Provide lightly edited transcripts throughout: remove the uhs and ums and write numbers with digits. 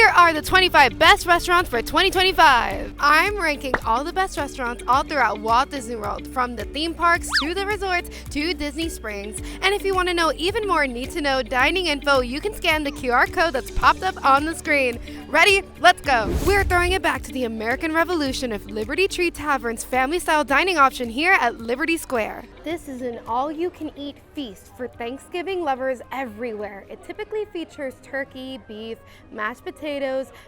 Here are the 25 best restaurants for 2025. I'm ranking all the best restaurants all throughout Walt Disney World, from the theme parks to the resorts to Disney Springs. And if you want to know even more need-to-know dining info, you can scan the QR code that's popped up on the screen. Ready? Let's go. We're throwing it back to the American Revolution of Liberty Tree Tavern's family-style dining option here at Liberty Square. This is an all-you-can-eat feast for Thanksgiving lovers everywhere. It typically features turkey, beef, mashed potatoes,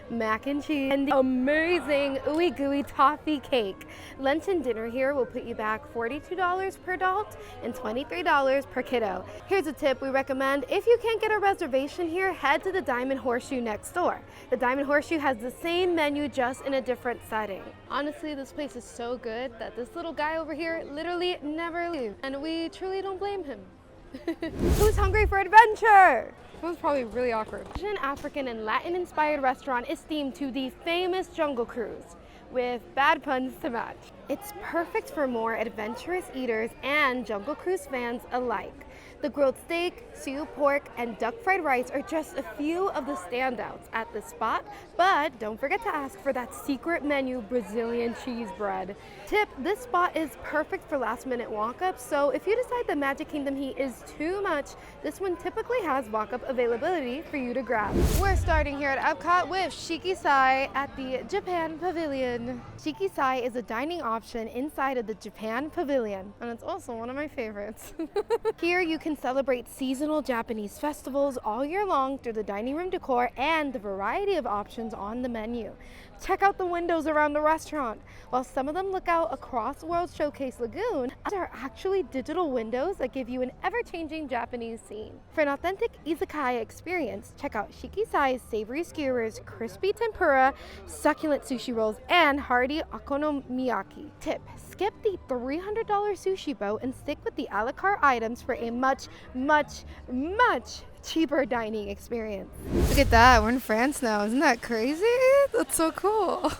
mac and cheese, and the amazing ooey gooey toffee cake. Lunch and dinner here will put you back $42 per adult and $23 per kiddo. Here's a tip we recommend: if you can't get a reservation here, head to the Diamond Horseshoe next door. The Diamond Horseshoe has the same menu, just in a different setting. Honestly, this place is so good that this little guy over here literally never leaves, and we truly don't blame him. Who's hungry for adventure? That was probably really awkward. Asian, African, and Latin-inspired restaurant is themed to the famous Jungle Cruise, with bad puns to match. It's perfect for more adventurous eaters and Jungle Cruise fans alike. The grilled steak, stew pork, and duck fried rice are just a few of the standouts at this spot, but don't forget to ask for that secret menu Brazilian cheese bread. Tip: this spot is perfect for last-minute walk-ups, so if you decide the Magic Kingdom heat is too much, this one typically has walk-up availability for you to grab. We're starting here at Epcot with Shiki Sai at the Japan Pavilion. Shiki Sai is a dining option inside of the Japan Pavilion, and it's also one of my favorites. Here you can celebrate seasonal Japanese festivals all year long through the dining room decor and the variety of options on the menu. Check out the windows around the restaurant. While some of them look out across World Showcase Lagoon, others are actually digital windows that give you an ever-changing Japanese scene. For an authentic izakaya experience, check out Shiki Sai's savory skewers, crispy tempura, succulent sushi rolls, and hearty okonomiyaki. Tip: skip the $300 sushi boat and stick with the a la carte items for a much cheaper dining experience. Look at that, we're in France now. Isn't that crazy? That's so cool.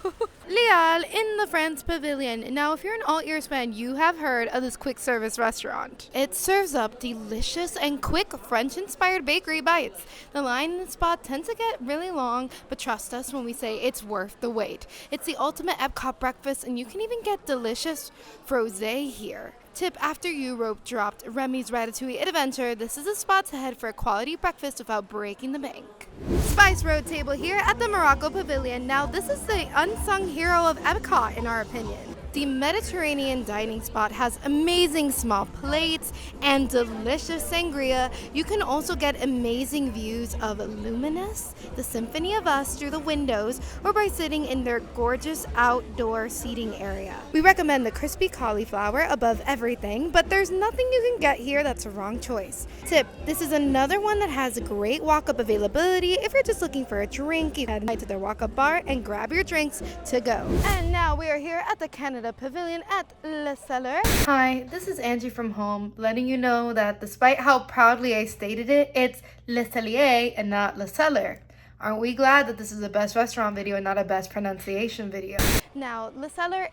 Lell in the France Pavilion. Now, if you're an AllEars fan, you have heard of this quick service restaurant. It serves up delicious and quick French-inspired bakery bites. The line in the spot tends to get really long, but trust us when we say it's worth the wait. It's the ultimate Epcot breakfast, and you can even get delicious frosé here. Tip: after you rope dropped Remy's Ratatouille Adventure, this is a spot to head for a quality breakfast without breaking the bank. Spice Road Table here at the Morocco Pavilion. Now, this is the unsung hero of Epcot in our opinion. The Mediterranean dining spot has amazing small plates and delicious sangria. You can also get amazing views of Luminous, the Symphony of Us, through the windows, or by sitting in their gorgeous outdoor seating area. We recommend the crispy cauliflower above everything, but there's nothing you can get here that's a wrong choice. Tip: this is another one that has great walk-up availability. If you're just looking for a drink, you can head to their walk-up bar and grab your drinks to go. And now we are here at the Canada Pavilion at Le Cellar. Hi, this is Angie from home, letting you know that despite how proudly I stated it, it's Le Cellier and not Le Cellar. Aren't we glad that this is a best restaurant video and not a best pronunciation video? Now, Le Cellar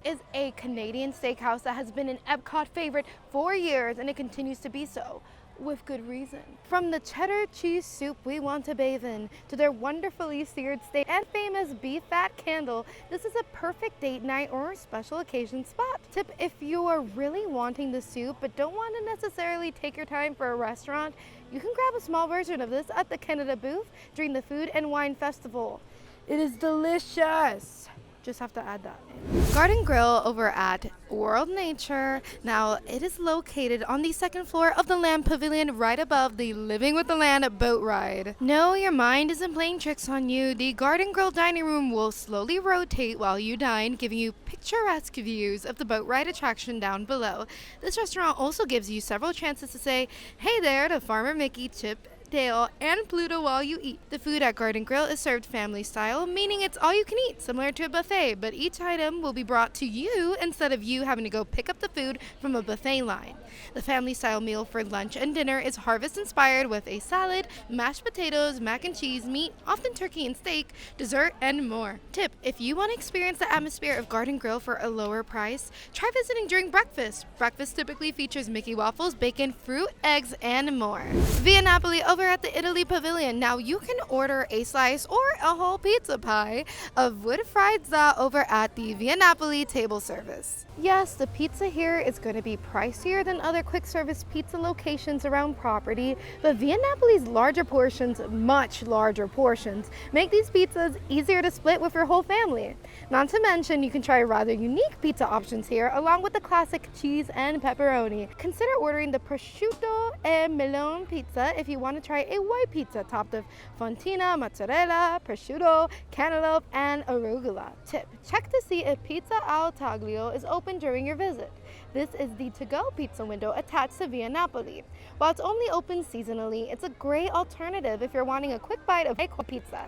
is a Canadian steakhouse that has been an Epcot favorite for years, and it continues to be so, with good reason. From the cheddar cheese soup we want to bathe in, to their wonderfully seared steak and famous beef fat candle, this is a perfect date night or special occasion spot. Tip: if you are really wanting the soup but don't want to necessarily take your time for a restaurant, you can grab a small version of this at the Canada booth during the Food and Wine Festival. It is delicious. Just have to add that in. Garden Grill over at World Nature. Now, it is located on the second floor of the Land Pavilion, right above the Living with the Land boat ride. No, your mind isn't playing tricks on you. The Garden Grill dining room will slowly rotate while you dine, giving you picturesque views of the boat ride attraction down below. This restaurant also gives you several chances to say, "Hey there" to Farmer Mickey, Chip, Dale, and Pluto while you eat. The food at Garden Grill is served family style, meaning it's all you can eat, similar to a buffet, but each item will be brought to you instead of you having to go pick up the food from a buffet line. The family style meal for lunch and dinner is harvest inspired with a salad, mashed potatoes, mac and cheese, meat, often turkey and steak, dessert, and more. Tip: if you want to experience the atmosphere of Garden Grill for a lower price, try visiting during breakfast. Breakfast typically features Mickey waffles, bacon, fruit, eggs, and more. Via Napoli over over at the Italy Pavilion. Now you can order a slice or a whole pizza pie of wood-fried za over at the Via Napoli table service. Yes, the pizza here is going to be pricier than other quick service pizza locations around property, but Via Napoli's larger portions, much larger portions, make these pizzas easier to split with your whole family. Not to mention, you can try rather unique pizza options here, along with the classic cheese and pepperoni. Consider ordering the prosciutto e melon pizza if you want to try a white pizza topped with fontina, mozzarella, prosciutto, cantaloupe, and arugula. Tip: check to see if Pizza al Taglio is open during your visit. This is the to-go pizza window attached to Via Napoli. While it's only open seasonally, it's a great alternative if you're wanting a quick bite of pizza.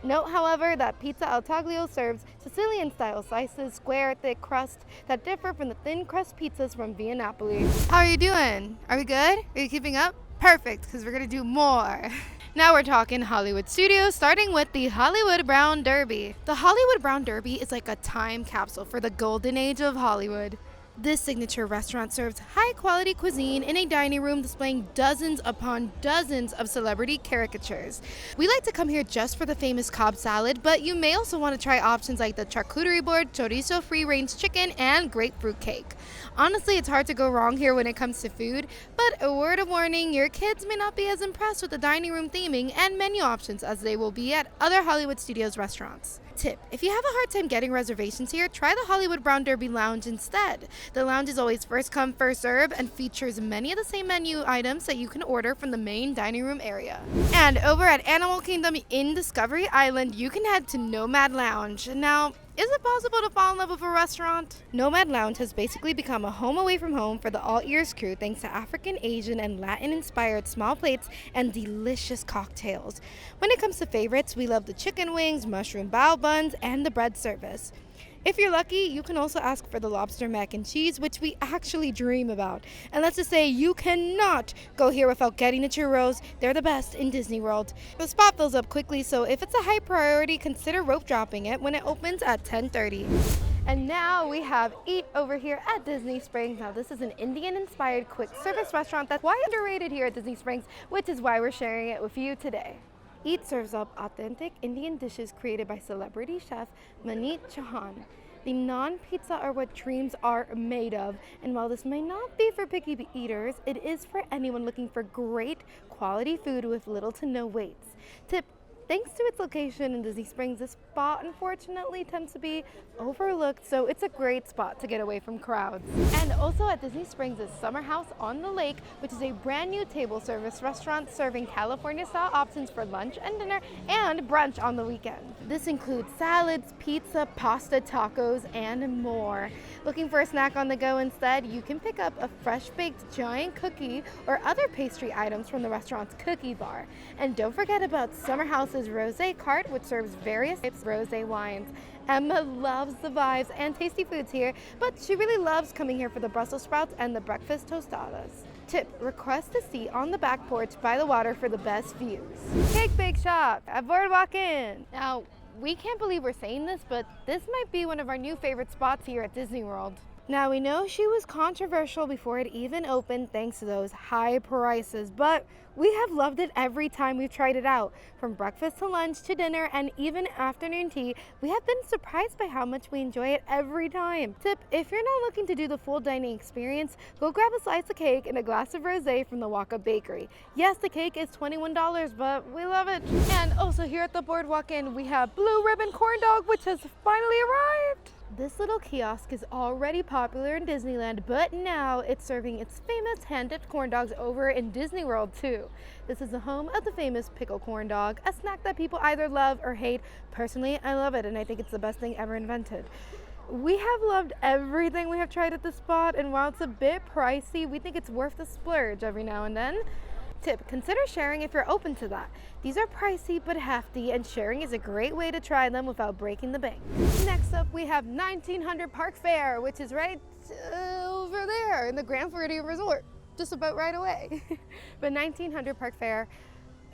Note, however, that Pizza al Taglio serves Sicilian-style slices, square, thick crust that differ from the thin crust pizzas from Via Napoli. How are you doing? Are we good? Are you keeping up? Perfect, because we're going to do more. Now we're talking Hollywood Studios, starting with the Hollywood Brown Derby. The Hollywood Brown Derby is like a time capsule for the golden age of Hollywood. This signature restaurant serves high-quality cuisine in a dining room displaying dozens upon dozens of celebrity caricatures. We like to come here just for the famous Cobb salad, but you may also want to try options like the charcuterie board, chorizo free-range chicken, and grapefruit cake. Honestly, it's hard to go wrong here when it comes to food, but a word of warning, your kids may not be as impressed with the dining room theming and menu options as they will be at other Hollywood Studios restaurants. Tip: if you have a hard time getting reservations here, try the Hollywood Brown Derby Lounge instead. The lounge is always first come, first serve, and features many of the same menu items that you can order from the main dining room area. And over at Animal Kingdom in Discovery Island, you can head to Nomad Lounge. Now, is it possible to fall in love with a restaurant? Nomad Lounge has basically become a home away from home for the AllEars crew thanks to African, Asian, and Latin-inspired small plates and delicious cocktails. When it comes to favorites, we love the chicken wings, mushroom bao buns, and the bread service. If you're lucky, you can also ask for the lobster mac and cheese, which we actually dream about. And let's just say you cannot go here without getting the churros. They're the best in Disney World. The spot fills up quickly, so if it's a high priority, consider rope dropping it when it opens at 10:30. And now we have Eat over here at Disney Springs. Now this is an Indian-inspired quick service restaurant that's quite underrated here at Disney Springs, which is why we're sharing it with you today. Eat serves up authentic Indian dishes created by celebrity chef Maneet Chauhan. The non-pizza are what dreams are made of, and while this may not be for picky eaters, it is for anyone looking for great quality food with little to no waits. Tip: thanks to its location in Disney Springs, this spot unfortunately tends to be overlooked, so it's a great spot to get away from crowds. And also at Disney Springs is Summer House on the Lake, which is a brand new table service restaurant serving California-style options for lunch and dinner and brunch on the weekend. This includes salads, pizza, pasta, tacos, and more. Looking for a snack on the go instead? You can pick up a fresh-baked giant cookie or other pastry items from the restaurant's cookie bar. And don't forget about Summer House's Rosé Cart, which serves various types of rosé wines. Emma loves the vibes and tasty foods here, but she really loves coming here for the Brussels sprouts and the breakfast tostadas. Tip: request a seat on the back porch by the water for the best views. Cake Bake Shop at Boardwalk Inn. Now, we can't believe we're saying this, but this might be one of our new favorite spots here at Disney World. Now, we know she was controversial before it even opened thanks to those high prices, but we have loved it every time we've tried it out. From breakfast to lunch to dinner and even afternoon tea, we have been surprised by how much we enjoy it every time. Tip: if you're not looking to do the full dining experience, go grab a slice of cake and a glass of rosé from the Walk-Up Bakery. Yes, the cake is $21, but we love it. And also here at the Boardwalk Inn, we have Blue Ribbon Corn Dog, which has finally arrived. This little kiosk is already popular in Disneyland, but now it's serving its famous hand-dipped corn dogs over in Disney World too. This is the home of the famous pickle corn dog, a snack that people either love or hate. Personally, I love it, and I think it's the best thing ever invented. We have loved everything we have tried at this spot, and while it's a bit pricey, we think it's worth the splurge every now and then. Tip: consider sharing if you're open to that. These are pricey but hefty, and sharing is a great way to try them without breaking the bank. Next up, we have 1900 Park Fair, which is right over there in the Grand Floridian Resort, just about right away. But 1900 Park Fair,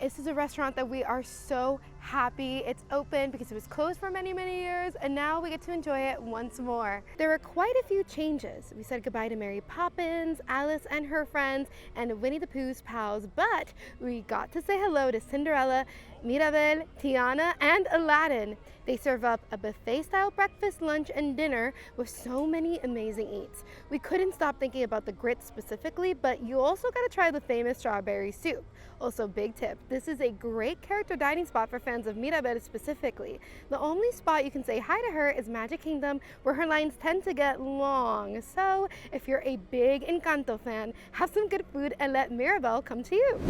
this is a restaurant that we are so happy it's open because it was closed for many, many years, and now we get to enjoy it once more. There were quite a few changes. We said goodbye to Mary Poppins, Alice and her friends, and Winnie the Pooh's pals, but we got to say hello to Cinderella, Mirabel, Tiana, and Aladdin. They serve up a buffet-style breakfast, lunch, and dinner with so many amazing eats. We couldn't stop thinking about the grits specifically, but you also gotta try the famous strawberry soup. Also, big tip, this is a great character dining spot for fans of Mirabel specifically. The only spot you can say hi to her is Magic Kingdom, where her lines tend to get long. So, if you're a big Encanto fan, have some good food and let Mirabel come to you.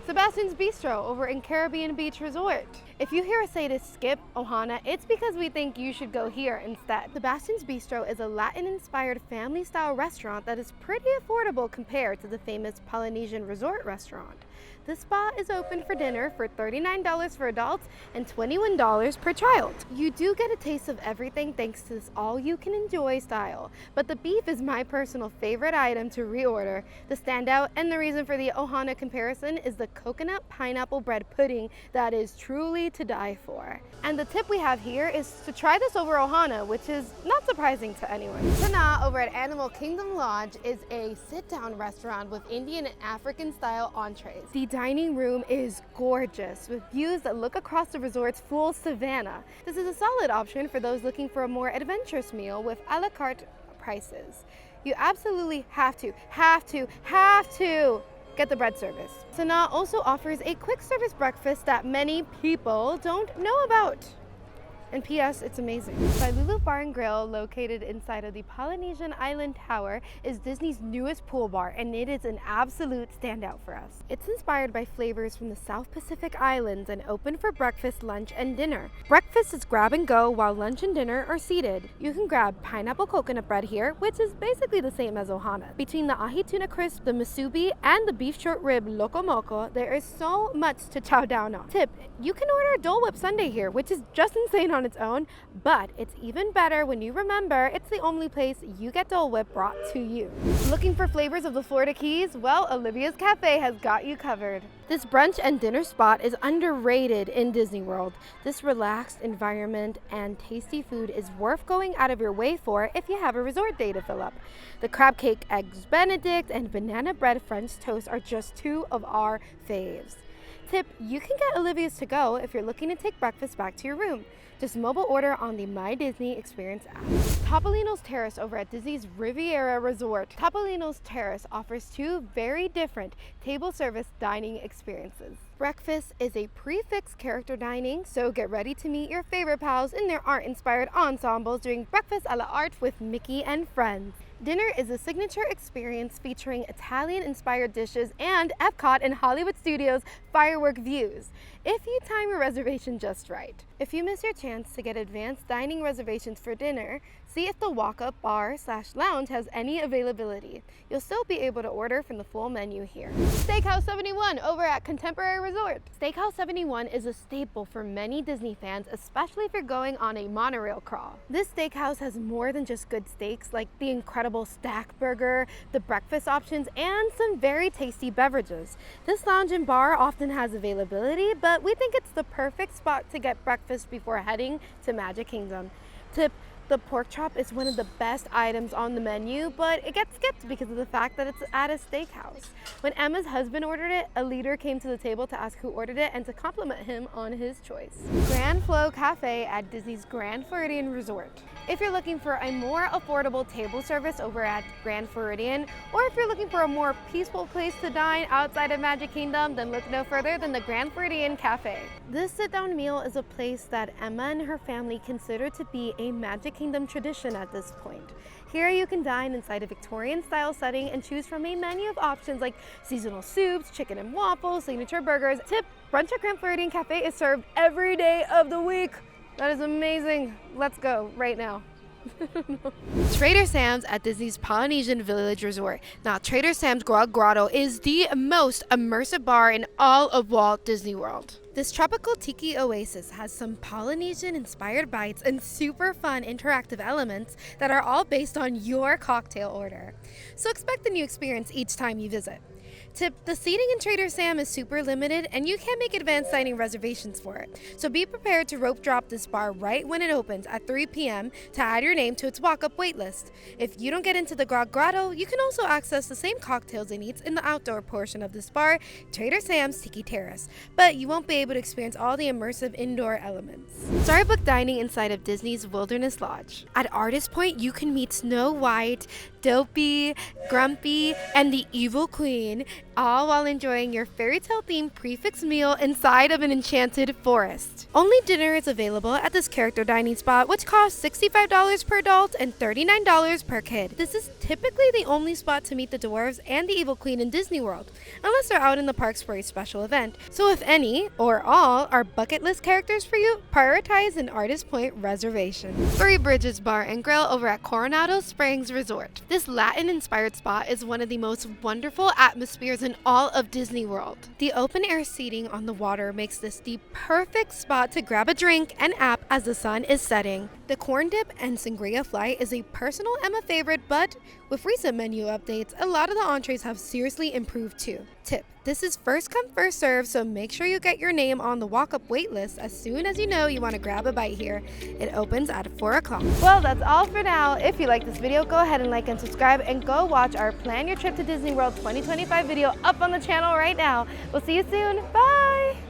Sebastian's Bistro over in Caribbean Beach Resort. If you hear us say to skip Ohana, it's because we think you should go here instead. Sebastian's Bistro is a Latin-inspired family-style restaurant that is pretty affordable compared to the famous Polynesian resort restaurant. This spot is open for dinner for $39 for adults and $21 per child. You do get a taste of everything thanks to this all-you-can-enjoy style, but the beef is my personal favorite item to reorder. The standout and the reason for the Ohana comparison is the coconut pineapple bread pudding that is truly to die for. And the tip we have here is to try this over Ohana, which is not surprising to anyone. Sana over at Animal Kingdom Lodge is a sit-down restaurant with Indian and African style entrees. The dining room is gorgeous with views that look across the resort's full savannah. This is a solid option for those looking for a more adventurous meal with a la carte prices. You absolutely have to get the bread service. Sana also offers a quick service breakfast that many people don't know about. And P.S. it's amazing. By Lulu Bar Grill, located inside of the Polynesian Island Tower, is Disney's newest pool bar, and it is an absolute standout for us. It's inspired by flavors from the South Pacific Islands and open for breakfast, lunch, and dinner. Breakfast is grab and go, while lunch and dinner are seated. You can grab pineapple coconut bread here, which is basically the same as Ohana. Between the ahi tuna crisp, the musubi, and the beef short rib loco moco, there is so much to chow down on. Tip, you can order a Dole Whip sundae here, which is just insane on its own, but it's even better when you remember it's the only place you get Dole Whip brought to you. Looking for flavors of the Florida Keys? Well, Olivias Cafe has got you covered. This brunch and dinner spot is underrated in Disney World. This relaxed environment and tasty food is worth going out of your way for if you have a resort day to fill up. The crab cake eggs benedict and banana bread French toast are just two of our faves. Tip, you can get Olivia's to go if you're looking to take breakfast back to your room. Just mobile order on the My Disney Experience app. Topolino's Terrace over at Disney's Riviera Resort. Topolino's Terrace offers two very different table service dining experiences. Breakfast is a prefix character dining, so get ready to meet your favorite pals in their art-inspired ensembles doing breakfast a la art with Mickey and friends. Dinner is a signature experience featuring Italian-inspired dishes and Epcot and Hollywood Studios firework views, if you time your reservation just right. If you miss your chance to get advanced dining reservations for dinner, see if the walk-up bar/lounge has any availability. You'll still be able to order from the full menu here. Steakhouse 71 over at Contemporary Resort. Steakhouse 71 is a staple for many Disney fans, especially if you're going on a monorail crawl. This steakhouse has more than just good steaks, like the incredible stack burger, the breakfast options, and some very tasty beverages. This lounge and bar often has availability, but we think it's the perfect spot to get breakfast before heading to Magic Kingdom. Tip, the pork chop is one of the best items on the menu, but it gets skipped because of the fact that it's at a steakhouse. When Emma's husband ordered it, a leader came to the table to ask who ordered it and to compliment him on his choice. Grand Flow Cafe at Disney's Grand Floridian Resort. If you're looking for a more affordable table service over at Grand Floridian, or if you're looking for a more peaceful place to dine outside of Magic Kingdom, then look no further than the Grand Floridian Cafe. This sit-down meal is a place that Emma and her family consider to be a Magic Kingdom tradition at this point. Here you can dine inside a Victorian-style setting and choose from a menu of options like seasonal soups, chicken and waffles, signature burgers. Tip, brunch at Grand Floridian Cafe is served every day of the week. That is amazing. Let's go right now. Trader Sam's at Disney's Polynesian Village Resort. Now, Trader Sam's Grog Grotto is the most immersive bar in all of Walt Disney World. This tropical tiki oasis has some Polynesian-inspired bites and super fun interactive elements that are all based on your cocktail order. So expect a new experience each time you visit. Tip, the seating in Trader Sam is super limited and you can't make advanced dining reservations for it. So be prepared to rope drop this bar right when it opens at 3 p.m. to add your name to its walk-up waitlist. If you don't get into the Grog Grotto, you can also access the same cocktails and eats in the outdoor portion of this bar, Trader Sam's Tiki Terrace, but you won't be able to experience all the immersive indoor elements. Starbook Dining inside of Disney's Wilderness Lodge. At Artist Point, you can meet Snow White, Dopey, Grumpy, and the Evil Queen, all while enjoying your fairy tale themed prefix meal inside of an enchanted forest. Only dinner is available at this character dining spot, which costs $65 per adult and $39 per kid. This is typically the only spot to meet the dwarves and the Evil Queen in Disney World, unless they're out in the parks for a special event. So if any, or all, are bucket list characters for you, prioritize an Artist Point reservation. Three Bridges Bar and Grill over at Coronado Springs Resort. This Latin-inspired spot is one of the most wonderful atmospheres in all of Disney World. The open-air seating on the water makes this the perfect spot to grab a drink and nap as the sun is setting. The corn dip and sangria flight is a personal Emma favorite, but with recent menu updates, a lot of the entrees have seriously improved too. Tip, this is first come first serve, so make sure you get your name on the walk-up wait list as soon as you know you want to grab a bite here. It opens at 4 o'clock. Well, that's all for now. If you like this video, go ahead and like and subscribe, and go watch our Plan Your Trip to Disney World 2025 video up on the channel right now. We'll see you soon. Bye!